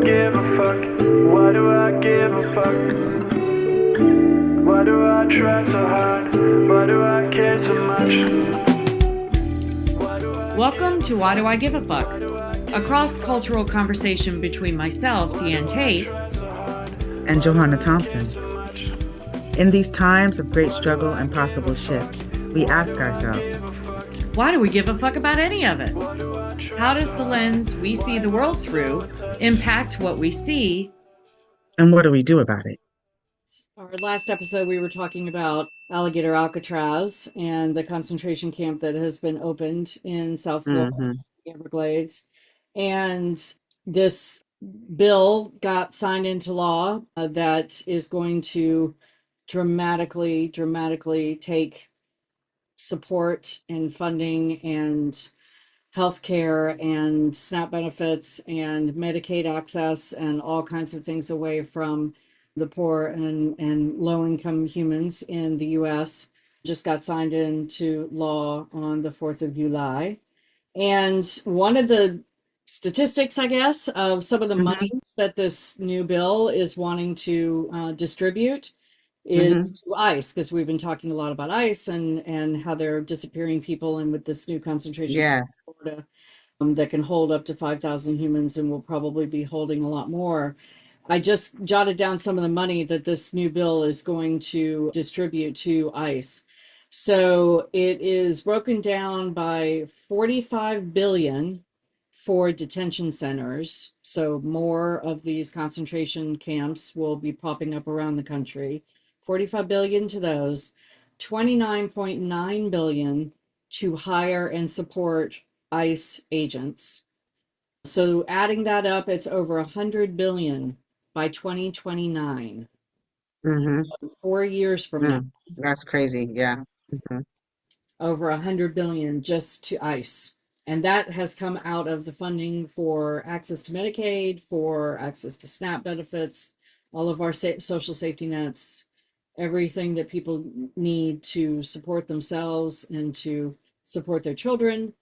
give a fuck? Why do I give a fuck? Why do I try so hard? Why do I care so much? Welcome to Why Do I Give a Fuck? A cross-cultural conversation between myself, Deanne Tate, and Johanna Thompson. In these times of great struggle and possible shift, we ask ourselves, why do we give a fuck about any of it? How does the lens we see the world through impact what we see? And what do we do about it? Our last episode, we were talking about Alligator Alcatraz and the concentration camp that has been opened in South Florida, Everglades. And this bill got signed into law that is going to dramatically take support and funding and healthcare and SNAP benefits and Medicaid access and all kinds of things away from the poor and low-income humans in the U.S. Just got signed into law on the 4th of July. And one of the statistics, I guess, of some of the monies that this new bill is wanting to distribute is to ICE, because we've been talking a lot about ICE and how they're disappearing people, and with this new concentration in Florida that can hold up to 5,000 humans and will probably be holding a lot more. I just jotted down some of the money that this new bill is going to distribute to ICE. So it is broken down by 45 billion for detention centers. So more of these concentration camps will be popping up around the country. 45 billion to those, 29.9 billion to hire and support ICE agents. So adding that up, it's over 100 billion by 2029. 4 years from now. That's crazy. Yeah. Over 100 billion just to ICE. And that has come out of the funding for access to Medicaid, for access to SNAP benefits, all of our social safety nets, everything that people need to support themselves and to support their children.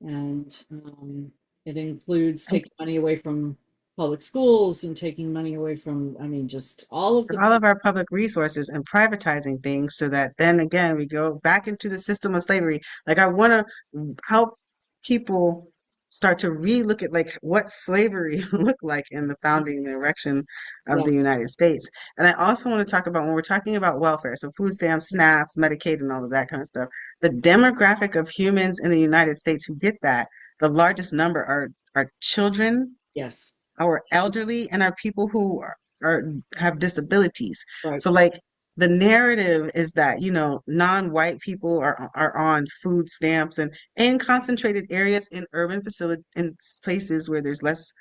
And it includes taking money away from public schools and taking money away from, just all of our public resources and privatizing things so that then again we go back into the system of slavery. Like, I want to help people start to relook at like what slavery looked like in the founding and erection of the United States. And I also want to talk about, when we're talking about welfare, so food stamps, SNAPs, Medicaid, and all of that kind of stuff, the demographic of humans in the United States who get that, the largest number are children, our elderly, and our people who are have disabilities. So like the narrative is that, non-white people are on food stamps and in concentrated areas in urban facility in places where there's less,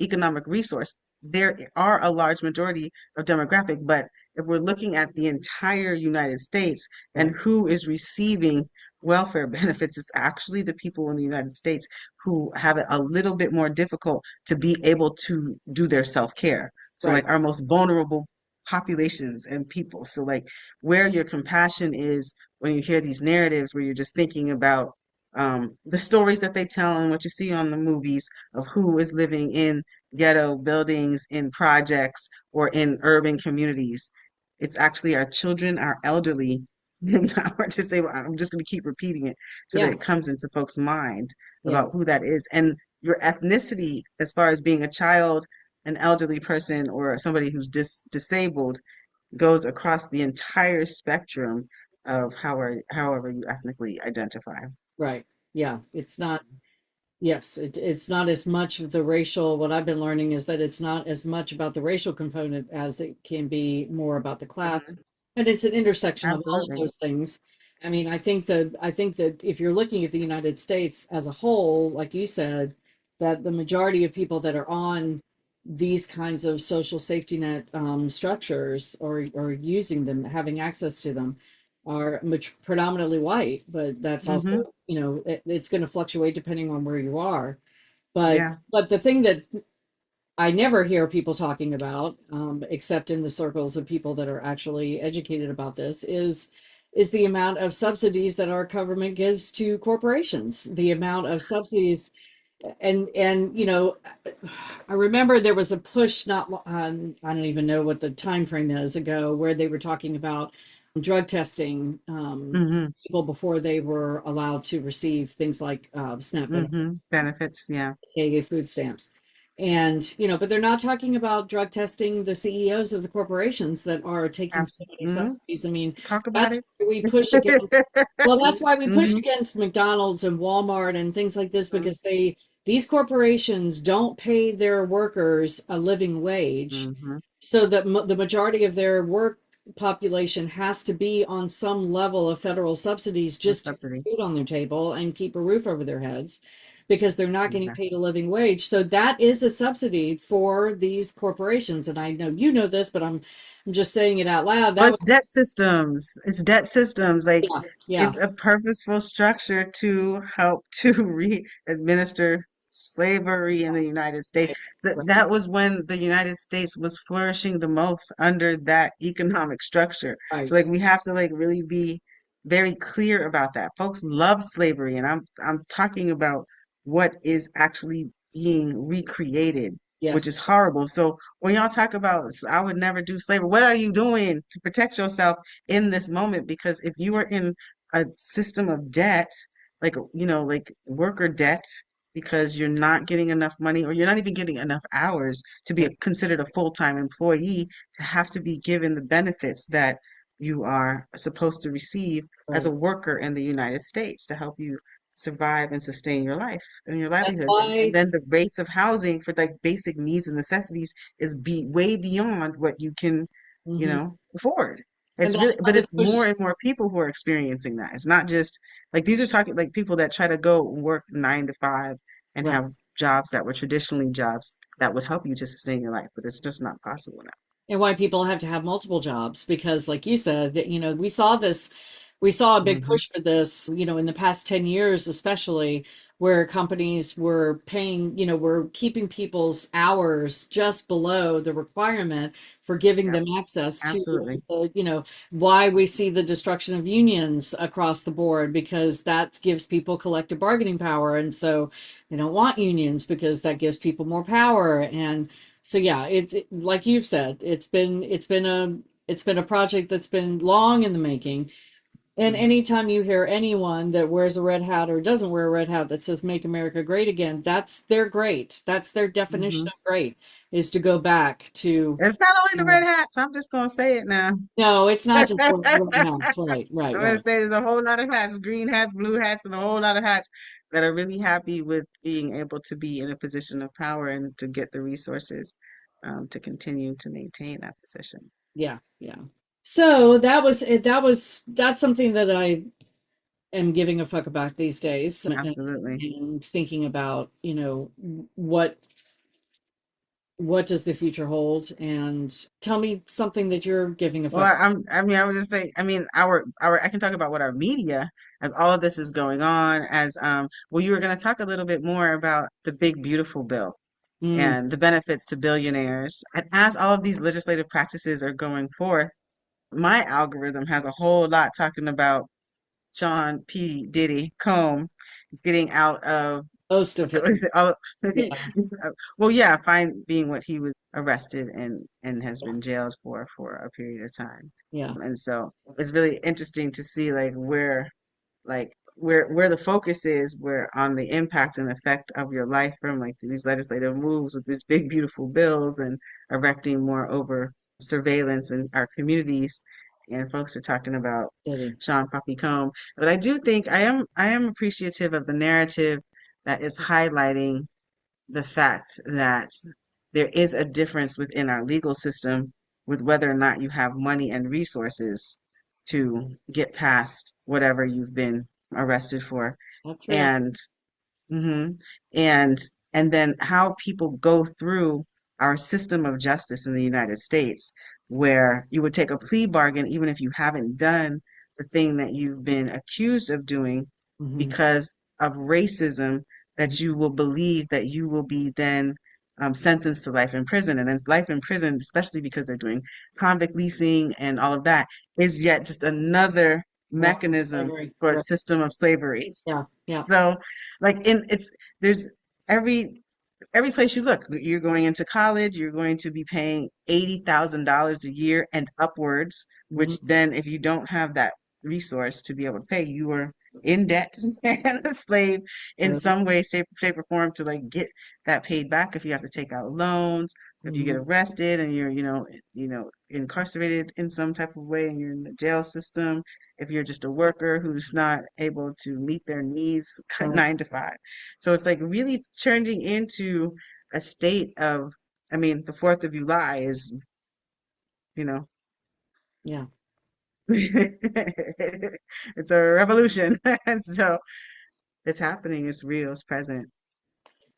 economic resource. There are a large majority of demographic, but if we're looking at the entire United States and who is receiving welfare benefits, it's actually the people in the United States who have it a little bit more difficult to be able to do their self-care. So like our most vulnerable populations and people. So like where your compassion is when you hear these narratives where you're just thinking about the stories that they tell and what you see on the movies of who is living in ghetto buildings, in projects, or in urban communities. It's actually our children, our elderly, and our disabled. I'm just going to keep repeating it so that it comes into folks' mind about who that is. And your ethnicity, as far as being a child, an elderly person, or somebody who's disabled, goes across the entire spectrum of however you ethnically identify. Right. Yeah. It's not, yes, it's not as much of the racial. What I've been learning is that it's not as much about the racial component as it can be more about the class. And it's an intersection of all of those things. I think that if you're looking at the United States as a whole, like you said, that the majority of people that are on these kinds of social safety net structures or using them, having access to them, are predominantly white, but that's also, it's going to fluctuate depending on where you are. But the thing that I never hear people talking about, except in the circles of people that are actually educated about this, is the amount of subsidies that our government gives to corporations, the amount of subsidies and I remember there was a push not I don't even know what the time frame is ago where they were talking about drug testing Mm-hmm. people before they were allowed to receive things like SNAP Mm-hmm. benefits, Benefits, yeah. aka food stamps. And, but they're not talking about drug testing the CEOs of the corporations that are taking so many Mm-hmm. subsidies. I mean, Talk about that's it. why we push against, well, that's why we push Mm-hmm. against McDonald's and Walmart and things like this Mm-hmm. because these corporations don't pay their workers a living wage Mm-hmm. so that the majority of their work population has to be on some level of federal subsidies A just to subsidy. put food on their table and keep a roof over their heads because they're not getting paid Exactly. a living wage. So that is a subsidy for these corporations. And I know you know this, but I'm just saying it out loud. Well, That was it's debt systems. It's debt systems. Like yeah, yeah, it's a purposeful structure to help to re-administer slavery in the United States. right, right, That was when the United States was flourishing the most under that economic structure. So right. like we have to like really be very clear about that. Folks love slavery, and I'm talking about what is actually being recreated, which is Yes, horrible. So when y'all talk about, I would never do slavery, what are you doing to protect yourself in this moment? Because if you are in a system of debt, like, like worker debt, because you're not getting enough money or you're not even getting enough hours to be right, considered a full-time employee, to have to be given the benefits that you are supposed to receive as a right. worker in the United States to help you survive and sustain your life and your That's livelihood. And why, then the rates of housing for like basic needs and necessities is way beyond what you can, mhm. afford. And It's that's really, why but the it's more push, and more people who are experiencing that. It's not just like these are talking like people that try to go work 9 to 5 and right. have jobs that were traditionally jobs that would help you to sustain your life, but it's just not possible now. And why people have to have multiple jobs because like you said that we saw a big Hmm. push for this in the past 10 years especially where companies were paying were keeping people's hours just below the requirement for giving Yep, them access to absolutely. why we see the destruction of unions across the board because that gives people collective bargaining power and so they don't want unions because that gives people more power and so yeah, like you've said, it's been a project that's been long in the making. And Mhm. anytime you hear anyone that wears a red hat or doesn't wear a red hat that says "Make America Great Again," that's their great. That's their definition Hmm. of great is to go back to. It's not only the red hats. I'm just gonna say it now. No, it's not just the red I'm hats. Right, right, gonna right. say there's a whole lot of hats, green hats, blue hats, and a whole lot of hats that are really happy with being able to be in a position of power and to get the resources to continue to maintain that position. Yeah, yeah. So that was it. That's something that I am giving a fuck about these days Absolutely. and thinking about, what what does the future hold? And tell me something that you're giving a Well, fuck. I mean, I would just say, I mean, I can talk about what our media, as all of this is going on, as, well, you were going to talk a little bit more about the big, beautiful bill Mm, and the benefits to billionaires. And as all of these legislative practices are going forth, my algorithm has a whole lot talking about Sean P. Diddy Combs getting out of most of what it. is it? All, Yeah, well, yeah, fine being what he was arrested and has yeah, been jailed for a period of time. yeah. And so it's really interesting to see like where the focus is where on the impact and effect of your life from like these legislative moves with these big beautiful bills and erecting more over surveillance in our communities, and folks are talking about Diddy. Sean Puffy Combe. But I do think I am appreciative of the narrative that is highlighting the fact that there is a difference within our legal system with whether or not you have money and resources to get past whatever you've been arrested for. That's real. And hmm And and then how people go through our system of justice in the United States, where you would take a plea bargain even if you haven't done the thing that you've been accused of doing Hmm. because of racism, that you will believe that you will be then sentenced to life in prison. And then life in prison, especially because they're doing convict leasing and all of that, is yet just another Form of mechanism slavery. for a Right. system of slavery. Yeah, yeah. So, like in it's there's every every place you look, you're going into college, you're going to be paying $80,000 a year and upwards, Mhm. which then if you don't have that resource to be able to pay, you are in debt and a slave in Sure. some way, shape or form to like get that paid back if you have to take out loans, if you get Mhm. arrested and you're, incarcerated in some type of way and you're in the jail system, if you're just a worker who's not able to meet their needs Right. 9 to 5. So it's like really changing into a state of, I mean, the 4th of July is, you know, Yeah. it's a revolution. So it's happening, it's real, it's present.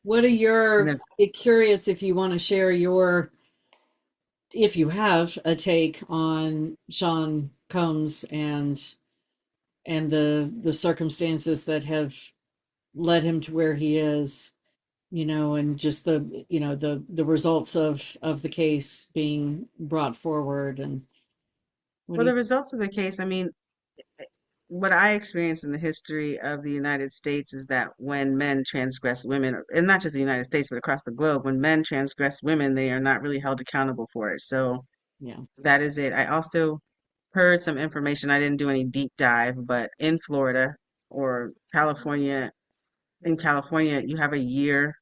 What are And your, there's I'd be curious if you want to share your, if you have a take on Sean Combs and the circumstances that have led him to where he is, and just the results of the case being brought forward, and what do well, you the results of the case, I mean, what I experienced in the history of the United States is that when men transgress women, and not just the United States, but across the globe, when men transgress women, they are not really held accountable for it. So yeah. that is it. I also heard some information. I didn't do any deep dive, but in Florida or California, in California, you have a year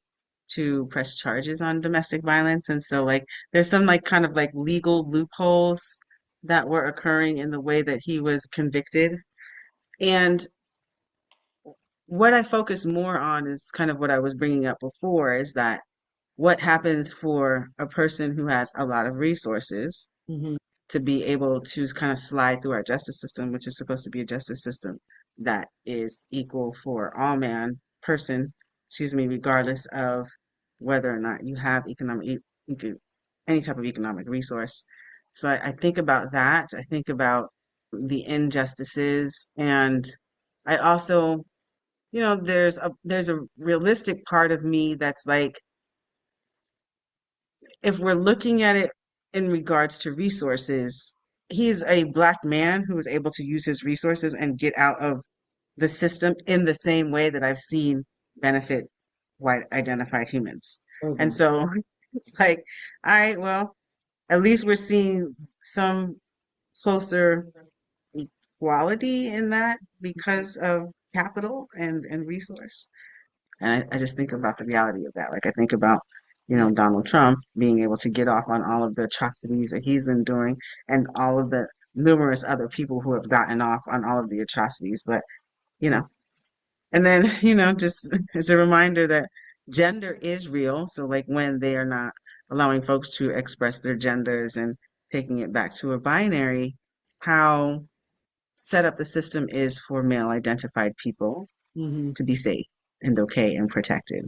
to press charges on domestic violence. And so, like, there's some, like, kind of like legal loopholes that were occurring in the way that he was convicted. And what I focus more on is kind of what I was bringing up before is that what happens for a person who has a lot of resources Hmm. to be able to kind of slide through our justice system, which is supposed to be a justice system that is equal for all person, excuse me, regardless of whether or not you have any type of economic resource. So I think about that. I think about the injustices, and I also, there's a realistic part of me that's like, if we're looking at it in regards to resources, he's a black man who is able to use his resources and get out of the system in the same way that I've seen benefit white identified humans. And Program. so it's like, all right, well, at least we're seeing some closer equality in that because of capital and resource. And I just think about the reality of that. Like I think about, Yeah. Donald Trump being able to get off on all of the atrocities that he's been doing and all of the numerous other people who have gotten off on all of the atrocities. But, you know, and then, just as a reminder that gender is real. So like when they are not allowing folks to express their genders and taking it back to a binary, how set up the system is for male identified people Hmm. to be safe and okay and protected.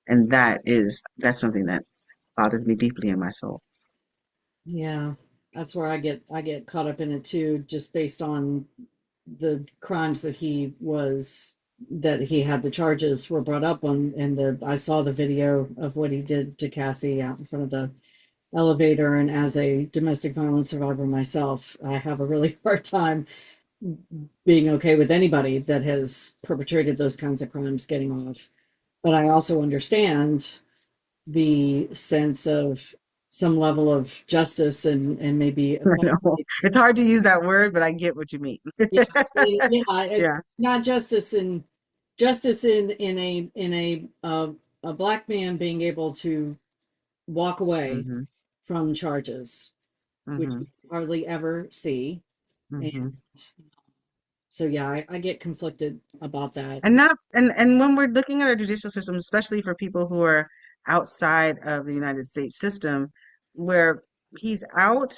And that's something that bothers me deeply in my soul. Yeah. That's where I get caught up in it too, just based on the crimes that he had. The charges were brought up on, and I saw the video of what he did to Cassie out in front of the elevator. And as a domestic violence survivor myself, I have a really hard time being okay with anybody that has perpetrated those kinds of crimes getting off. But I also understand the sense of some level of justice and maybe I know it's hard to use that word, but I get what you mean. yeah, yeah, Yeah. not justice in a black man being able to walk away Hmm. from charges, which Hmm. you hardly ever see. And Hmm. so yeah, I get conflicted about that. And when we're looking at our judicial system, especially for people who are outside of the United States system, where he's out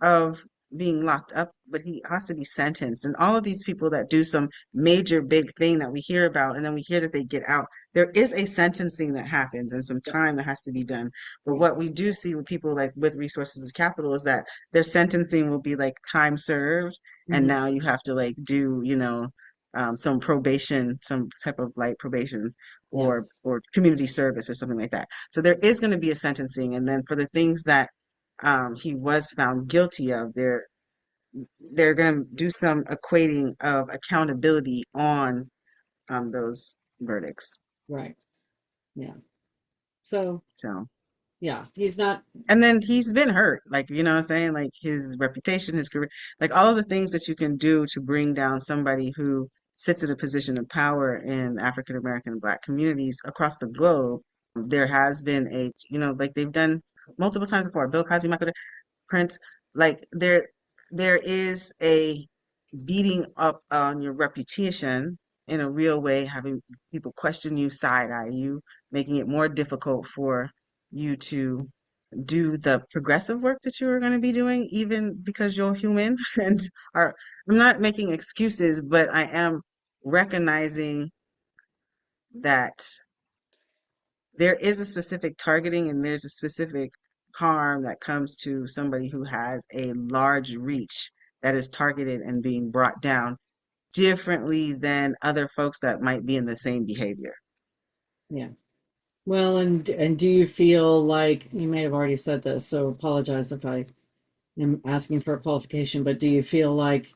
of being locked up, but he has to be sentenced. And all of these people that do some major big thing that we hear about, and then we hear that they get out, there is a sentencing that happens and some time that has to be done. But Yeah. what we do see with people like with resources of capital is that their sentencing will be like time served, and Mhm. now you have to like do, some probation, some type of light probation Yeah. or community service or something like that. So there is going to be a sentencing, and then for the things that he was found guilty of, they're going to do some equating of accountability on those verdicts. Right. Yeah. So So, yeah, he's not. and then he's been hurt, like, you know what I'm saying? Like his reputation, his career, like all of the things that you can do to bring down somebody who sits in a position of power in African American and Black communities across the globe. There has been a, like they've done multiple times before. Bill Cosby, Michael Prince, like there is a beating up on your reputation in a real way, having people question you, side eye you, making it more difficult for you to do the progressive work that you are going to be doing, even because you're human. And are, I'm not making excuses, but I am recognizing that there is a specific targeting and there's a specific harm that comes to somebody who has a large reach that is targeted and being brought down differently than other folks that might be in the same behavior. Yeah. Well, and do you feel like you may have already said this, so apologize if I am asking for a qualification, but do you feel like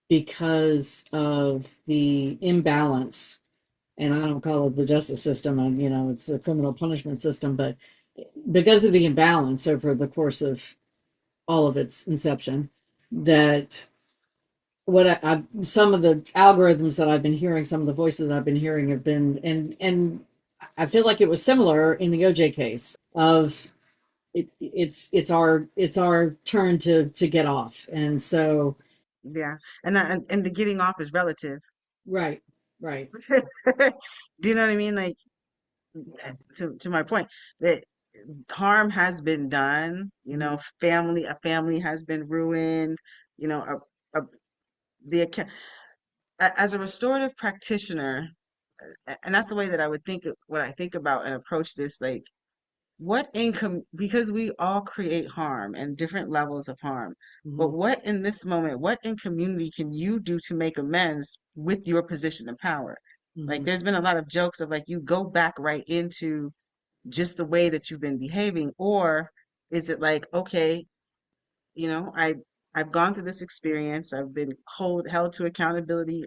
because of the imbalance, and I don't call it the justice system, and it's a criminal punishment system, but because of the imbalance over the course of all of its inception, that some of the algorithms that I've been hearing, some of the voices that I've been hearing have been, and I feel like it was similar in the OJ case of it's our turn to get off, and so Yeah. And the getting off is relative. right, right, Do you know what I mean? Like, to my point, that harm has been done, mhm, a family has been ruined, you know, a, the acc- as a restorative practitioner, and that's the way that I would think what I think about and approach this, like what income, because we all create harm and different levels of harm, but mhm, what in this moment, what in community can you do to make amends with your position of power? Like mhm, there's been a lot of jokes of like you go back right into just the way that you've been behaving, or is it like, okay, you know, I've gone through this experience. I've been held to accountability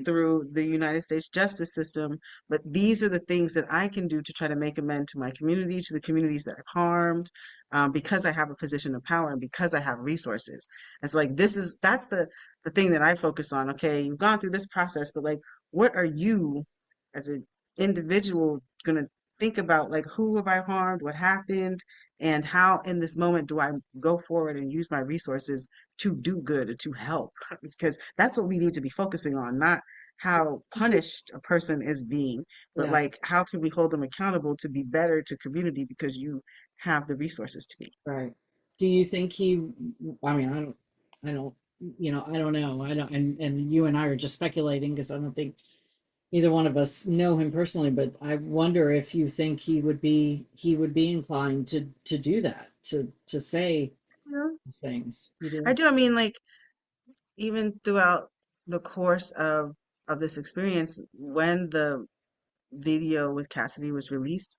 through the United States justice system, but these are the things that I can do to try to make amends to my community, to the communities that I've harmed, because I have a position of power and because I have resources. And so like that's the thing that I focus on. Okay, you've gone through this process, but like what are you as an individual gonna think about, like who have I harmed, what happened, and how in this moment do I go forward and use my resources to do good or to help? Because that's what we need to be focusing on, not how punished a person is being, but yeah, like how can we hold them accountable to be better to community because you have the resources to be. right. Do you think he? I mean, I don't, I don't know. I don't, and you and I are just speculating because I don't think either one of us know him personally, but I wonder if you think he would be inclined to do that, to say You know, things. You I do? do. I mean, like even throughout the course of this experience, when the video with Cassidy was released,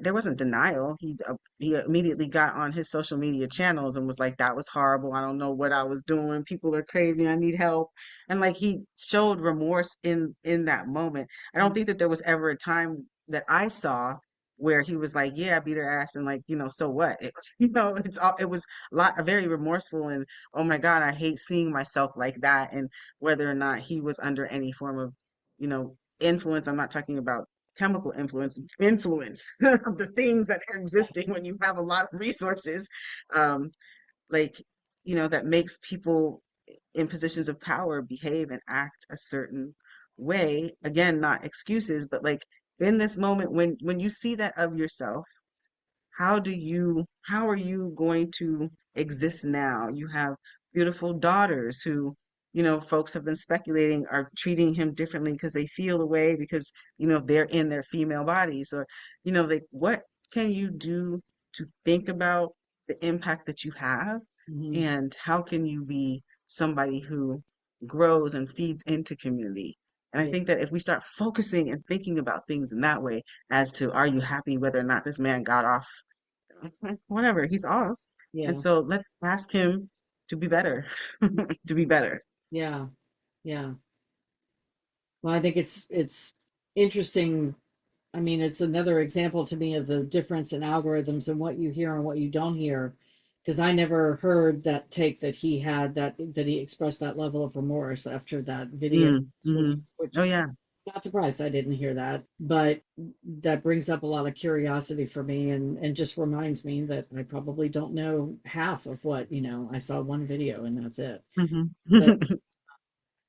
there wasn't denial. He immediately got on his social media channels and was like, "That was horrible. I don't know what I was doing. People are crazy. I need help." And like he showed remorse in that moment. I don't think that there was ever a time that I saw where he was like, "Yeah, I beat her ass," and like, so what? It was very remorseful and oh my God, I hate seeing myself like that. And whether or not he was under any form of, influence, I'm not talking about chemical influence of the things that are existing when you have a lot of resources, um like that makes people in positions of power behave and act a certain way. Again, not excuses, but like in this moment when you see that of yourself, how are you going to exist now? You have beautiful daughters who, folks have been speculating are treating him differently because they feel the way because, they're in their female bodies, or, like what can you do to think about the impact that you have, Hmm. and how can you be somebody who grows and feeds into community? And I Yeah, think that if we start focusing and thinking about things in that way, as to are you happy whether or not this man got off, whatever, he's off. And yeah, so let's ask him to be better, to be better. yeah, yeah. Well, I think it's interesting I mean, it's another example to me of the difference in algorithms and what you hear and what you don't hear. Because I never heard that take that he had, that he expressed that level of remorse after that video Mm, was hmm. released, which Oh yeah. I'm not surprised I didn't hear that. But that brings up a lot of curiosity for me, and just reminds me that I probably don't know half of what, I saw one video and that's it. Hmm. So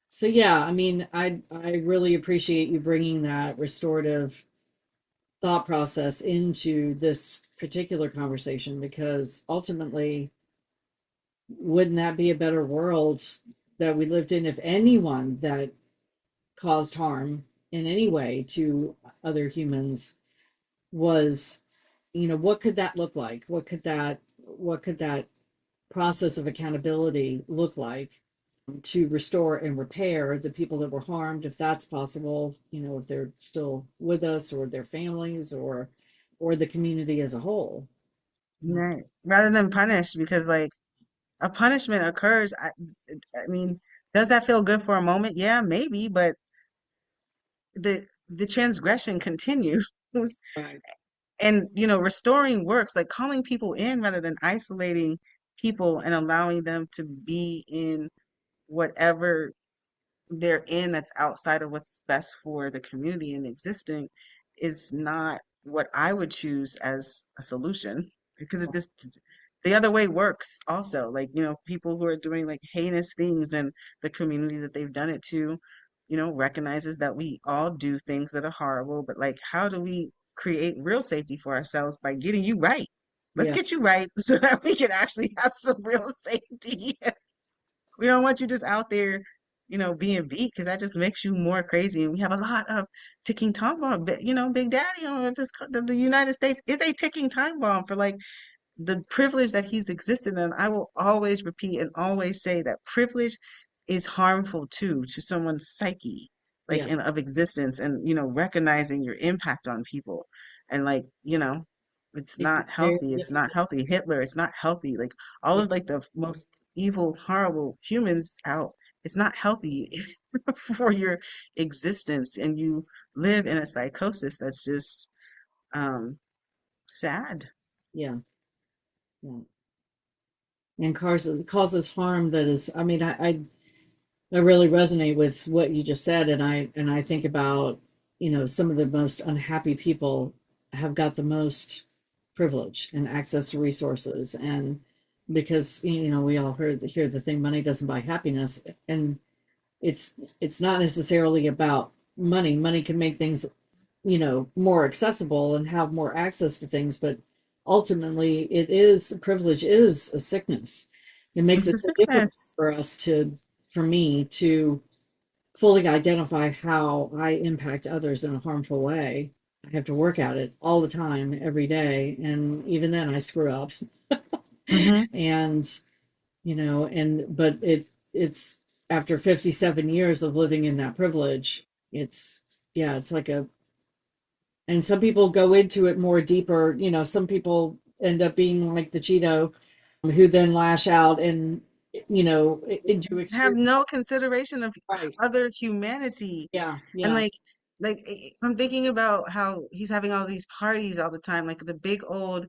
so yeah, I mean, I really appreciate you bringing that restorative thought process into this particular conversation, because ultimately, wouldn't that be a better world that we lived in if anyone that caused harm in any way to other humans was, what could that look like? What could that process of accountability look like to restore and repair the people that were harmed, if that's possible, if they're still with us, or their families, or the community as a whole. Right. Rather than punish, because like a punishment occurs. I mean, does that feel good for a moment? Yeah, maybe, but the transgression continues. Right. And restoring works, like calling people in rather than isolating people and allowing them to be in whatever they're in that's outside of what's best for the community and existing is not what I would choose as a solution, because it just the other way works also. Like, people who are doing like heinous things in the community that they've done it to, recognizes that we all do things that are horrible, but like, how do we create real safety for ourselves by getting you right? Let's Yeah. get you right so that we can actually have some real safety. We don't want you just out there, being beat, because that just makes you more crazy. And we have a lot of ticking time bomb. Big Daddy, the United States is a ticking time bomb for like the privilege that he's existed in. I will always repeat and always say that privilege is harmful too to someone's psyche, like Yeah. in of existence, and recognizing your impact on people, and like it's It's not very healthy. It's not difficult. healthy. Hitler, it's not healthy. Like all Yeah. of like the most evil, horrible humans out. It's not healthy for your existence, and you live in a psychosis that's just um sad. Yeah. Yeah. And causes harm that is, I mean, I really resonate with what you just said, and I think about, some of the most unhappy people have got the most privilege and access to resources, and because we all hear the thing, money doesn't buy happiness, and it's not necessarily about money. Money can make things, more accessible and have more access to things, but ultimately privilege is a sickness. It makes It's it a so difficult sickness. for me to fully identify how I impact others in a harmful way. I have to work at it all the time, every day, and even then I screw up. Hmm. And but it's after 57 years of living in that privilege, it's yeah, it's like a and some people go into it more deeper. Some people end up being like the Cheeto, who then lash out and into Have extreme. no consideration of Right. other humanity. Yeah. And Yeah. like I'm thinking about how he's having all these parties all the time, like the big old,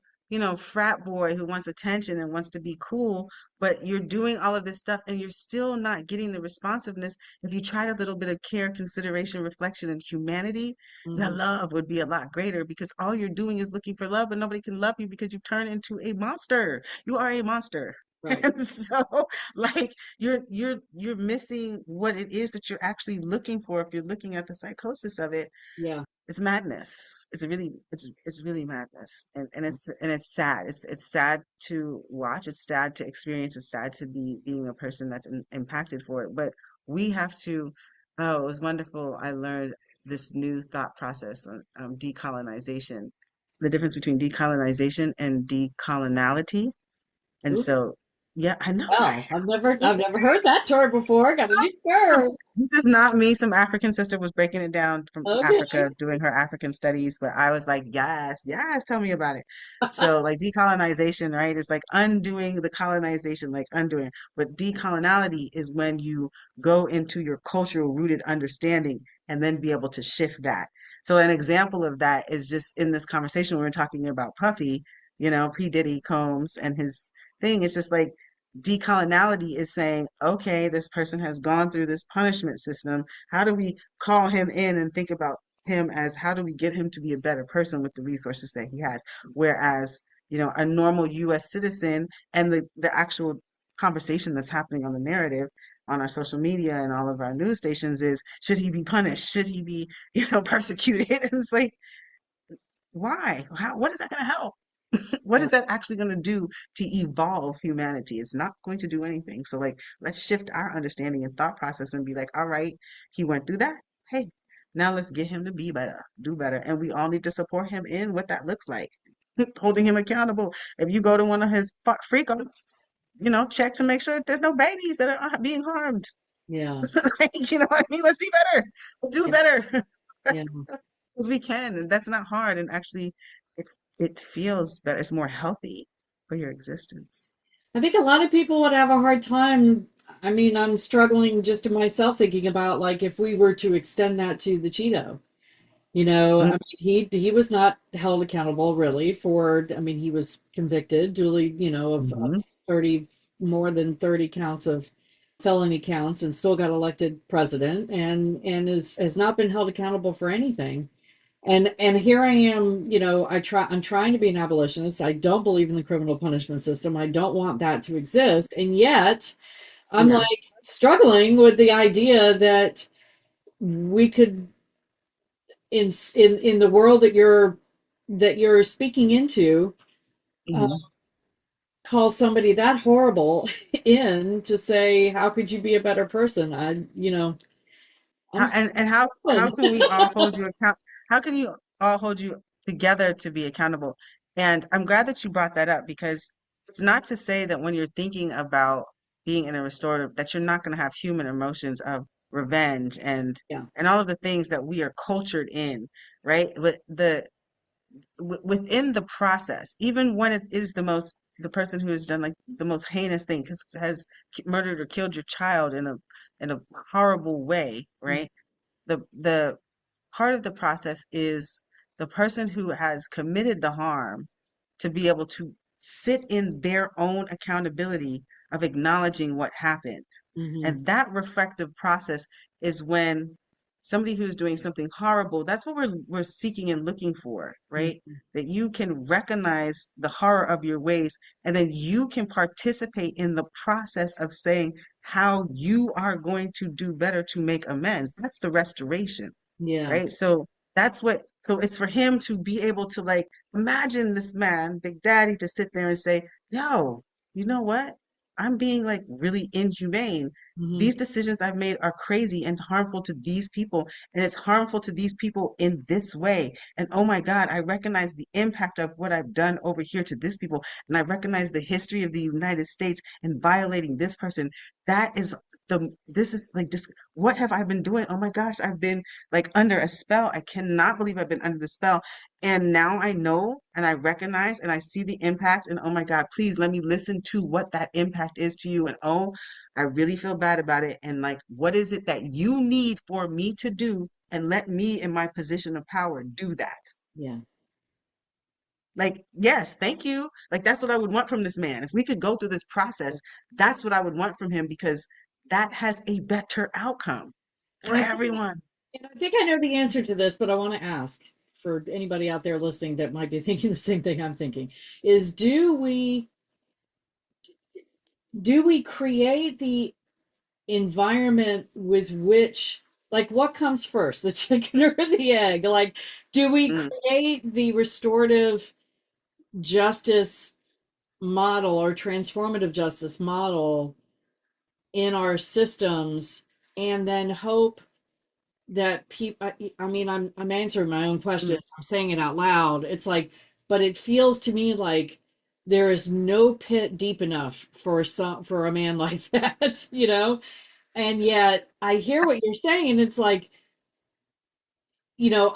frat boy who wants attention and wants to be cool, but you're doing all of this stuff and you're still not getting the responsiveness. If you tried a little bit of care, consideration, reflection, and humanity, the Hmm. love would be a lot greater, because all you're doing is looking for love, but nobody can love you because you turn into a monster. You are a monster. Right. And so like you're missing what it is that you're actually looking for. If you're looking at the psychosis of it, Yeah. it's madness. It's really madness. And it's sad. It's sad to watch. It's sad to experience. It's sad to be being a person that's impacted for it. But we have to. Oh, it was wonderful. I learned this new thought process on decolonization, the difference between decolonization and decoloniality. And Ooh, so, yeah, I know, well, I've never heard that term before. Got a new some, term. this is not me. Some African sister was breaking it down from Okay. Africa, doing her African studies, but I was like, yes, yes, tell me about it. So, like decolonization, right, is like undoing the colonization, like undoing. But decoloniality is when you go into your cultural rooted understanding and then be able to shift that. So an example of that is just in this conversation we were talking about Puffy, pre Diddy Combs and his thing. It's just like decoloniality is saying, okay, this person has gone through this punishment system. How do we call him in and think about him as how do we get him to be a better person with the resources that he has? Whereas, a normal US citizen and the actual conversation that's happening on the narrative on our social media and all of our news stations is should he be punished? Should he be, persecuted? And it's like, why? What is that going to help? What Yeah. is that actually going to do to evolve humanity? It's not going to do anything. So, like, let's shift our understanding and thought process and be like, all right, he went through that. Hey, now let's get him to be better, do better. And we all need to support him in what that looks like, holding him accountable. If you go to one of his freak offs, check to make sure there's no babies that are being harmed. Yeah. Like, you know what I mean? Let's be better. Let's do Yeah. better. Yeah. Because we can, and that's not hard. And actually, if it feels better, it's more healthy for your existence. I think a lot of people would have a hard time. I mean, I'm struggling just to myself thinking about like if we were to extend that to the Cheeto. I Mm, mean, he was not held accountable really for, I mean, he was convicted duly, of mhm. 30, more than 30 counts of felony counts and still got elected president and has not been held accountable for anything. And here I am, I'm trying to be an abolitionist. I don't believe in the criminal punishment system. I don't want that to exist. And yet I'm Yeah. like struggling with the idea that we could in the world that you're speaking into, uh, Mhm. call somebody that horrible in to say, how could you be a better person? I'm And how struggling. can we all hold you account? How can you all hold you together to be accountable? And I'm glad that you brought that up because it's not to say that when you're thinking about being in a restorative that you're not going to have human emotions of revenge Yeah. and all of the things that we are cultured in, right? But within the process, even when it is the person who has done like the most heinous thing, has murdered or killed your child in a horrible way, right? The part of the process is the person who has committed the harm to be able to sit in their own accountability of acknowledging what happened. Hmm. And that reflective process is when somebody who's doing something horrible, that's what we're seeking and looking for, right? Hmm. That you can recognize the horror of your ways and then you can participate in the process of saying how you are going to do better to make amends. That's the restoration, Yeah. right? So it's for him to be able to like imagine this man, Big Daddy, to sit there and say, yo, you know what? I'm being like really inhumane. Hmm. These decisions I've made are crazy and harmful to these people, and it's harmful to these people in this way. And oh my God, I recognize the impact of what I've done over here to this people, and I recognize the history of the United States and violating this person. That is this is like this. What have I been doing? Oh my gosh, I've been like under a spell. I cannot believe I've been under the spell. And now I know and I recognize and I see the impact. And oh my God, please let me listen to what that impact is to you. And oh, I really feel bad about it. And like, what is it that you need for me to do? And let me in my position of power do that. Yeah. Like, yes, thank you. Like, that's what I would want from this man. If we could go through this process, that's what I would want from him because that has a better outcome And for I think, everyone. and I think I know the answer to this, but I want to ask for anybody out there listening that might be thinking the same thing I'm thinking is do we create the environment with which, like, what comes first, the chicken or the egg? Like, do we Mm, create the restorative justice model or transformative justice model in our systems and then hope that people, I mean, I'm answering my own mm. questions, I'm saying it out loud. It's like, but it feels to me like there is no pit deep enough for a man like that, and yet I hear what you're saying, and it's like,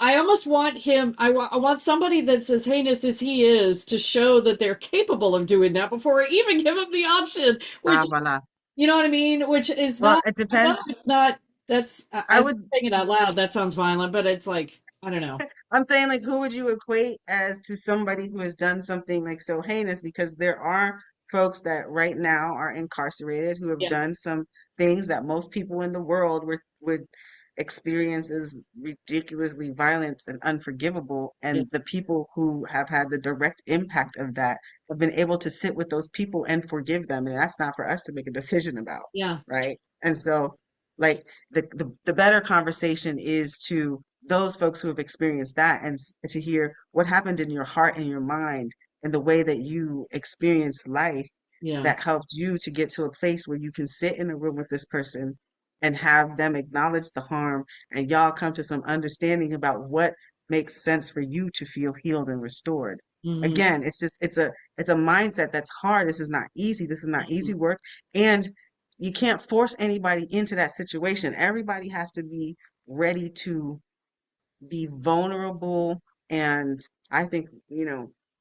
I almost want him, I want somebody that's as heinous as he is to show that they're capable of doing that before I even give him the option, which, Ah, voila. you know what I mean? Which is Well, not, it I know depends. it's not, that's, I as I'm would, saying it out loud, that sounds violent, but it's like, I don't know. I'm saying, like, who would you equate as to somebody who has done something like so heinous? Because there are folks that right now are incarcerated who have Yeah, done some things that most people in the world would experience as ridiculously violent and unforgivable. yeah, And the people who have had the direct impact of that have been able to sit with those people and forgive them. And that's not for us to make a decision about, yeah. right? And so, like, the better conversation is to those folks who have experienced that and to hear what happened in your heart and your mind and the way that you experienced life Yeah. that helped you to get to a place where you can sit in a room with this person and have them acknowledge the harm and y'all come to some understanding about what makes sense for you to feel healed and restored. Hmm. Again, it's a mindset that's hard. This is not easy. This is not easy work. And you can't force anybody into that situation. Everybody has to be ready to be vulnerable and I think,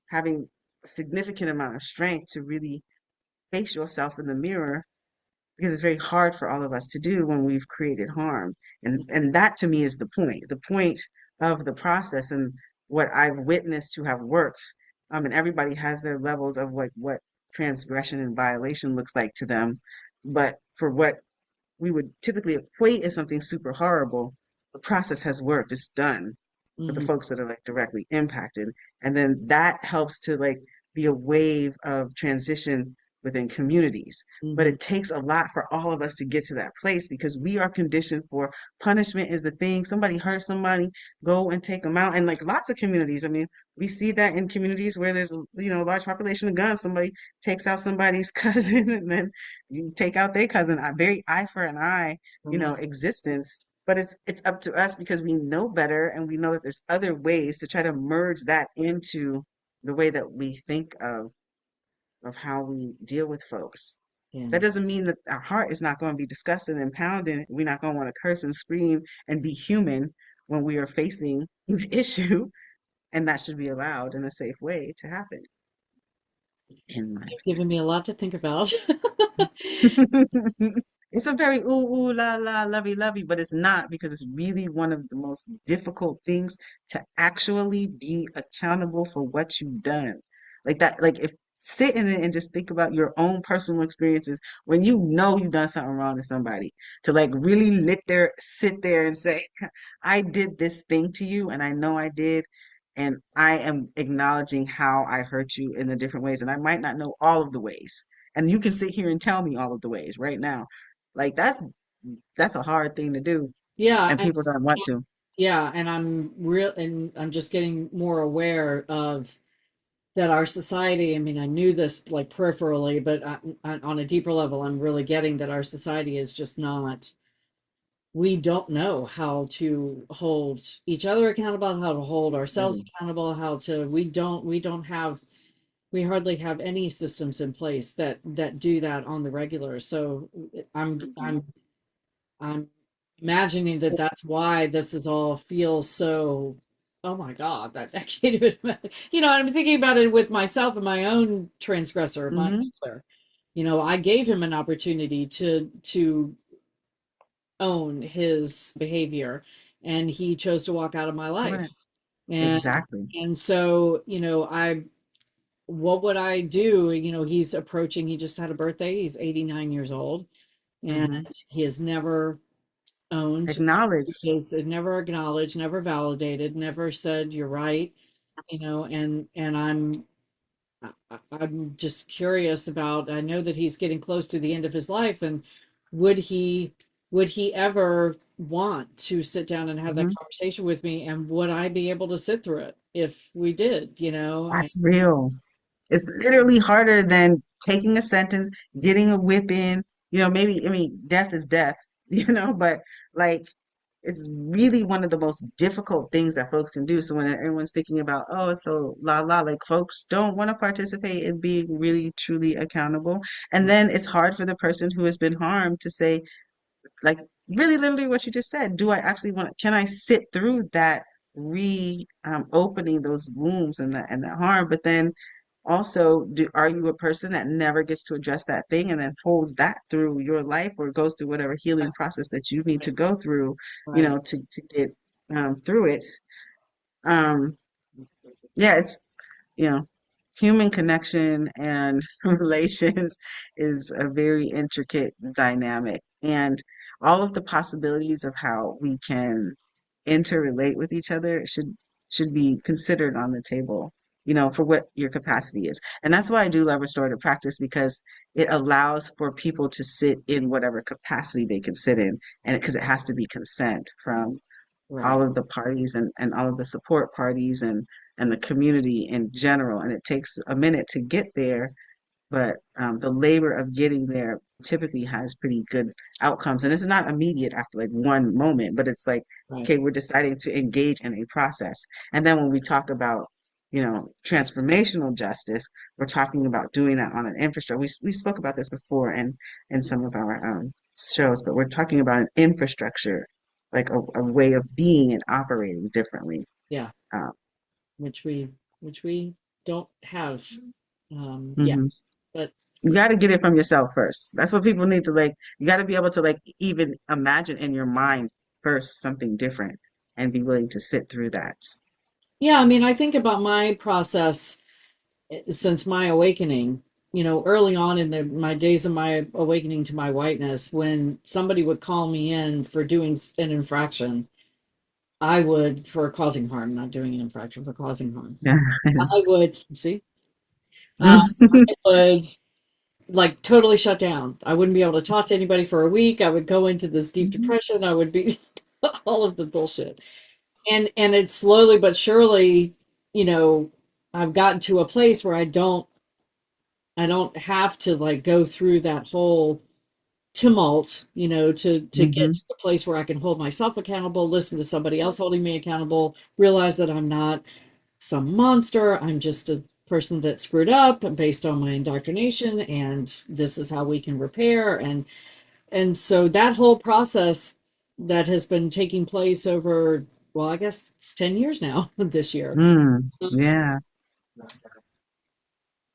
having a significant amount of strength to really face yourself in the mirror because it's very hard for all of us to do when we've created harm. And that to me is the point. The point of the process and what I've witnessed to have worked. And everybody has their levels of like what transgression and violation looks like to them. But for what we would typically equate as something super horrible, the process has worked. It's done for the Hmm. folks that are like directly impacted. And then that helps to like be a wave of transition within communities. But Hmm. it takes a lot for all of us to get to that place because we are conditioned for punishment is the thing. Somebody hurt somebody, go and take them out. And like lots of communities, I mean, we see that in communities where there's, a large population of guns, somebody takes out somebody's cousin and then you take out their cousin, a very eye for an eye, existence. But it's up to us because we know better and we know that there's other ways to try to merge that into the way that we think of how we deal with folks. Yeah. That doesn't mean that our heart is not going to be disgusted and pounding. We're not going to want to curse and scream and be human when we are facing the issue, and that should be allowed in a safe way to happen, in my You've given me a lot to think about. opinion. It's a very ooh ooh la la lovey lovey, but it's not because it's really one of the most difficult things to actually be accountable for what you've done. Like that, like if sit in it and just think about your own personal experiences when you know you've done something wrong to somebody, to like really sit there and say, I did this thing to you and I know I did, and I am acknowledging how I hurt you in the different ways, and I might not know all of the ways. And you can sit here and tell me all of the ways right now. Like that's a hard thing to do, Yeah, and and people don't want to. yeah, and I'm just getting more aware of that our society, I mean, I knew this like peripherally, but on a deeper level, I'm really getting that our society is just not, we don't know how to hold each other accountable, how to hold ourselves Really. accountable, how to, we don't have, we hardly have any systems in place that do that on the regular. So I'm, Mhm. I'm, I'm imagining that that's why this is all feels so, oh my God, that I can't even imagine. I'm thinking about it with myself and my own transgressor, my Mhm. father. I gave him an opportunity to own his behavior, and he chose to walk out of my life. Right. And Exactly. and so, I what would I do? He's approaching, he just had a birthday. He's 89 years old, and Hmm. he has never owned, Acknowledge. it's never acknowledged, never validated, never said you're right, and I'm just curious about, I know that he's getting close to the end of his life, and would he would he ever want to sit down and have that Hmm. conversation with me, and would I be able to sit through it if we did, and That's real. It's literally harder than taking a sentence, getting a whip in, maybe, I mean, death is death, but like it's really one of the most difficult things that folks can do. So when everyone's thinking about, oh, it's so la la, like folks don't want to participate in being really truly accountable. And then it's hard for the person who has been harmed to say, like really literally what you just said, do I actually can I sit through that opening those wounds and that harm, but then also are you a person that never gets to address that thing and then holds that through your life or goes through whatever healing process that you need to go through, right, to get through it. Um, yeah, it's, you know, human connection and relations is a very intricate dynamic. And all of the possibilities of how we can interrelate with each other should be considered on the table, for what your capacity is. And that's why I do love restorative practice, because it allows for people to sit in whatever capacity they can sit in. And because it has to be consent from all Right. of the parties and all of the support parties and the community in general. And it takes a minute to get there, but the labor of getting there typically has pretty good outcomes. And this is not immediate after like one moment, but it's like, Right. okay, we're deciding to engage in a process. And then when we talk about, transformational justice, we're talking about doing that on an infrastructure. We spoke about this before in some of our shows, but we're talking about an infrastructure, like a way of being and operating differently. Yeah. Um, Which we don't have yet. mhm. But You got to get it from yourself first. That's what people need to like. You got to be able to like even imagine in your mind first something different and be willing to sit through that. yeah, I mean, I think about my process since my awakening, early on in my days of my awakening to my whiteness, when somebody would call me in for doing an infraction, I would, for causing harm, not doing an infraction, for causing harm. Yeah. I would, see, I would like totally shut down. I wouldn't be able to talk to anybody for a week. I would go into this deep depression. I would be all of the bullshit. And it's slowly but surely, you know, I've gotten to a place where I don't have to like go through that whole tumult, to get Hmm. to the place where I can hold myself accountable, listen to somebody else holding me accountable, realize that I'm not some monster. I'm just a person that screwed up based on my indoctrination, and this is how we can repair. And so that whole process that has been taking place over, well, I guess it's 10 years now this year. Mm, yeah.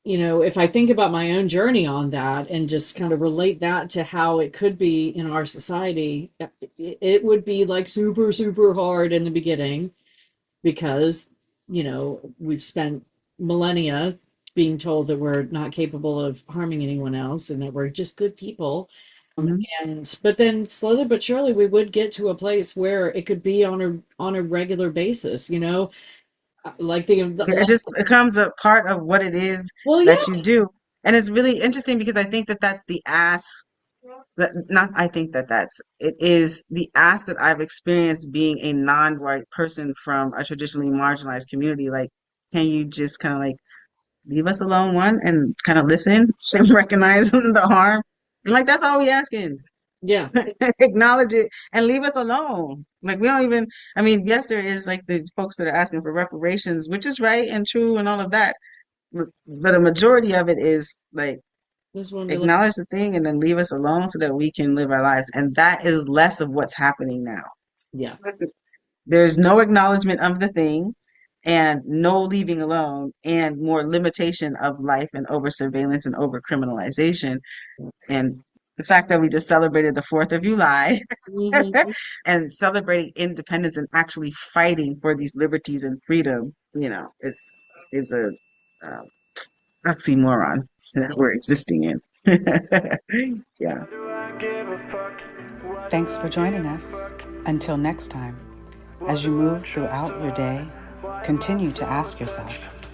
If I think about my own journey on that and just kind of relate that to how it could be in our society, it would be like super, super hard in the beginning because, we've spent millennia being told that we're not capable of harming anyone else and that we're just good people. Mhm. But then slowly but surely we would get to a place where it could be on a regular basis, like It just becomes a part of what it is well, yeah, that you do. And it's really interesting because I think that that's the ask that not I think that that's it is the ask that I've experienced being a non-white person from a traditionally marginalized community. Like, can you just kind of like leave us alone one and kind of listen and recognize the harm? And like that's all we asking. yeah, Acknowledge it and leave us alone. Like we don't even I mean, yes, there is like the folks that are asking for reparations, which is right and true and all of that. But a majority of it is like this one really, acknowledge the thing and then leave us alone so that we can live our lives. And that is less of what's happening now. yeah. There's no acknowledgement of the thing and no leaving alone and more limitation of life and over surveillance and over criminalization. And the fact that we just celebrated the 4th of July Hmm. and celebrating independence and actually fighting for these liberties and freedom, is a uh, oxymoron that we're existing in. Yeah. Why do I give a fuck? Why do Thanks I for give joining a us. fuck? Until next time, Why as you do I move try throughout so your day, hard? Why am I continue to so ask yourself, attached?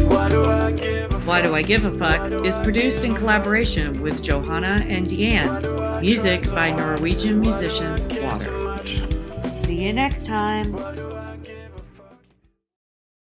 Why do I give a fuck? Is produced in collaboration with Johanna and Deanne. Music by Norwegian musician Water. See you next time.